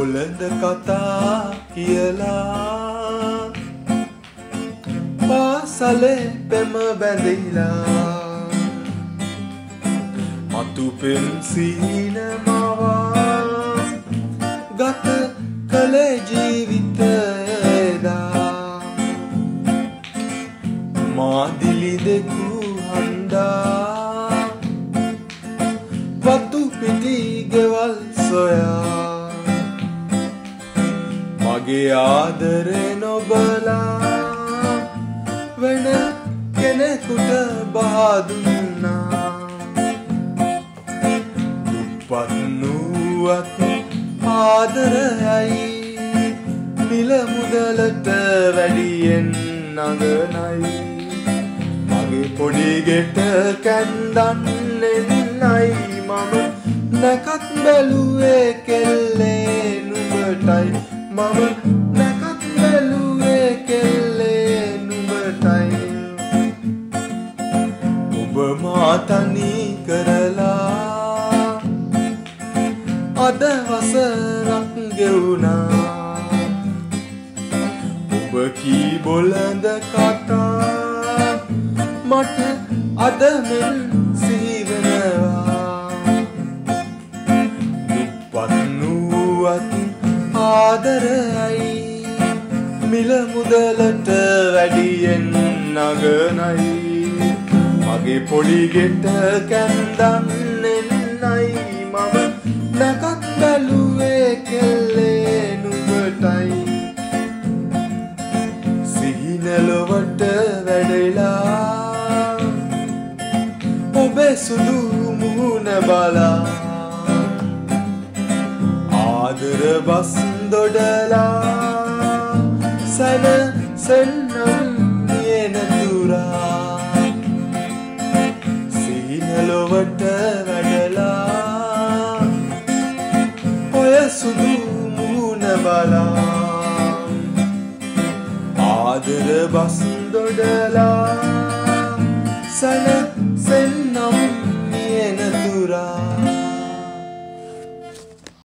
බොළඳ කතා කියලා පාසලේ පෙම බැඳිලා මතු පෙම් සිහින මවා ගත කළේ ජීවිතයදා මාදිලි දෙකු හඬා වතු පිටි ගෙවල් සොයා මගේ ආදරේ නොබලා වෙන කෙනෙකුට බහා දුන්නා දුප්පත් නුවත් ආදරයයි මිල මුදලට වැඩියෙන් නගනයි මගේ පොඩි ගෙට කැන්දන්නෙන්නයි මම නැකත් බැලුවේ කෙල්ලේ නුඹටයි මම නැකත් බැලුවේ කෙල්ලේ නුඹටයි ඔබ මා තනි කරලා අද වසරක් ගෙවුනා ඔබ කී බොළඳ කතා මට අද මෙන් සිහිවෙනවා දුප්පත් නුවත් ආදරයයි මිල මුදලට වැඩියෙන් නගනයි මගේ පොඩි ගෙට කැන්දන්නෙන්නයි මම නැකත් බැලුවේ කෙල්ලේ නුඹටයි සිහිනලොවට වැඩලා ඔබේ සුදු මුහුණ බලා ආදර බස් දොඩලා සැනසෙන්නම් නියනතුරා සිහිනලොවට වැඩලා ඔය සුදු මුහුණ බලා ආදර බස් දොඩලා සැනසෙන්නම් නියනතුරා